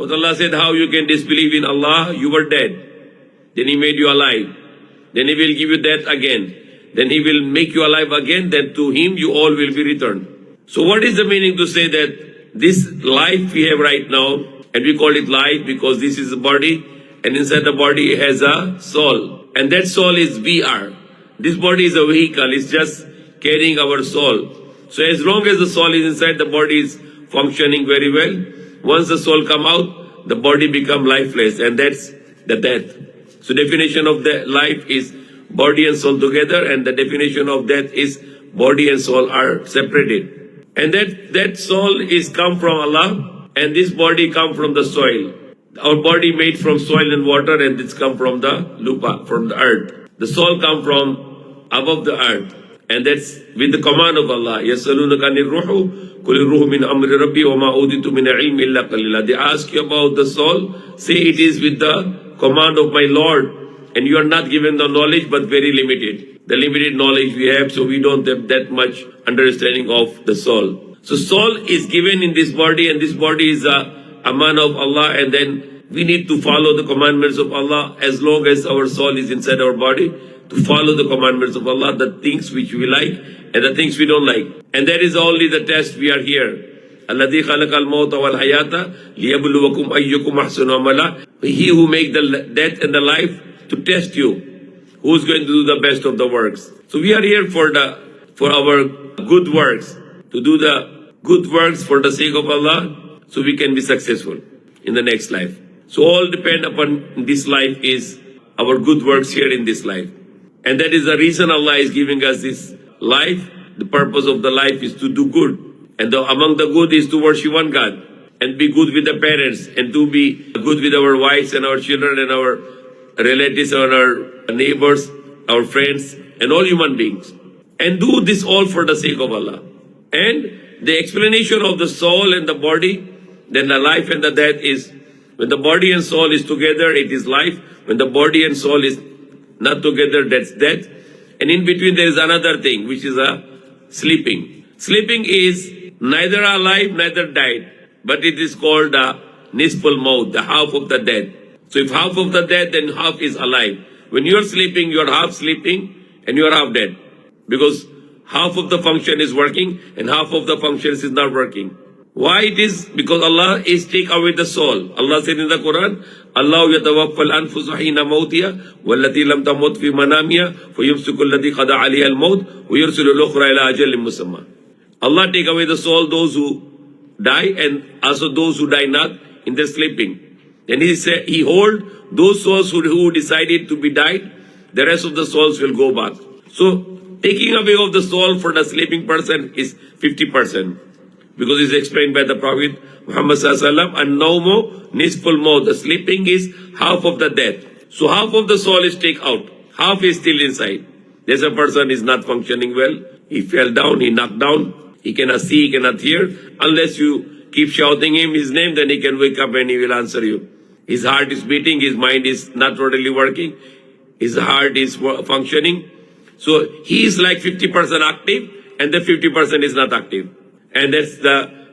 What Allah said, how you can disbelieve in Allah? You were dead. Then He made you alive. Then He will give you death again. Then He will make you alive again. Then to Him you all will be returned. So what is the meaning to say that this life we have right now, and we call it life because this is a body, and inside the body has a soul. And that soul is we are. This body is a vehicle. It's just carrying our soul. So as long as the soul is inside, the body is functioning very well. Once the soul come out, the body become lifeless, and that's the death. So definition of the life is body and soul together, and the definition of death is body and soul are separated. And that soul is come from Allah, and this body come from the soil. Our body made from soil and water, and this come from the lupa, from the earth. The soul come from above the earth, and that's with the command of Allah. يَسْأَلُونَكَ عَنِ الرُّوحِ قُلِ الرُّوحُ مِنْ أَمْرِ رَبِّي وَمَا أُوتِيتُ مِنَ الْعِلْمِ إِلَّا قَلِيلًا. They ask you about the soul. Say it is with the command of my Lord, and you are not given the knowledge, but very limited. The limited knowledge we have, so we don't have that much understanding of the soul. So soul is given in this body, and this body is a man of Allah, and then we need to follow the commandments of Allah as long as our soul is inside our body, to follow the commandments of Allah, the things which we like and the things we don't like. And that is only the test we are here. الَّذِي خَلَقَ الْمَوْتَ وَالْحَيَاةَ لِيَبْلُوَكُمْ أَيُّكُمْ أَحْسَنُ عَمَلًا. He who make the death and the life to test you, who is going to do the best of the works. So we are here for our good works, to do the good works for the sake of Allah, so we can be successful in the next life. So all depend upon this life is our good works here in this life. And that is the reason Allah is giving us this life. The purpose of the life is to do good. And among the good is to worship one God, and be good with the parents, and to be good with our wives and our children and our relatives and our neighbors, our friends, and all human beings. And do this all for the sake of Allah. And the explanation of the soul and the body, then the life and the death is, when the body and soul is together, it is life. When the body and soul is not together, that's death. And in between there is another thing, which is sleeping. Sleeping is neither alive, neither died, but it is called nisful maut, the half of the dead. So if half of the dead, then half is alive. When you are sleeping, you are half sleeping and you are half dead. Because half of the function is working and half of the functions is not working. Why it is? Because Allah is take away the soul. Allah said in the Quran, Allah yatawaffal anfusa hina mawtiha wallati lam tamut fi manamiha fayumsiku allati qada alayha al-maut wa yursilu al-ukhra ila ajalin musamma. Allah take away the soul, those who die, and also those who die not in their sleeping. And He said, He hold those souls who decided to be died, the rest of the souls will go back. So taking away of the soul for the sleeping person is 50%. Because it's explained by the Prophet Muhammad Sallallahu Alaihi Wasallam, an-nawmu nisful maut. The sleeping is half of the death. So half of the soul is taken out. Half is still inside. There's a person is not functioning well. He fell down, he knocked down. He cannot see, he cannot hear. Unless you keep shouting him his name, then he can wake up and he will answer you. His heart is beating, his mind is not totally working. His heart is functioning. So he is like 50% active, and the 50% is not active. And that's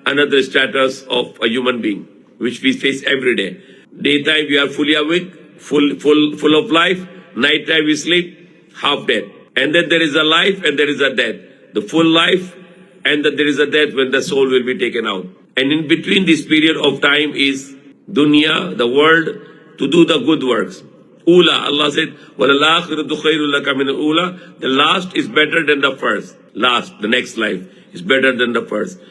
another status of a human being, which we face every day. Daytime we are fully awake, full of life. Nighttime we sleep, half dead. And then there is a life and there is a death. The full life, and then there is a death when the soul will be taken out. And in between this period of time is dunya, the world, to do the good works. Ula, Allah said, وَلَلْآخِرَةُ خَيْرٌ لَكَ مِنَ الْأُولَى. The last is better than the first. Last, the next life is better than the first.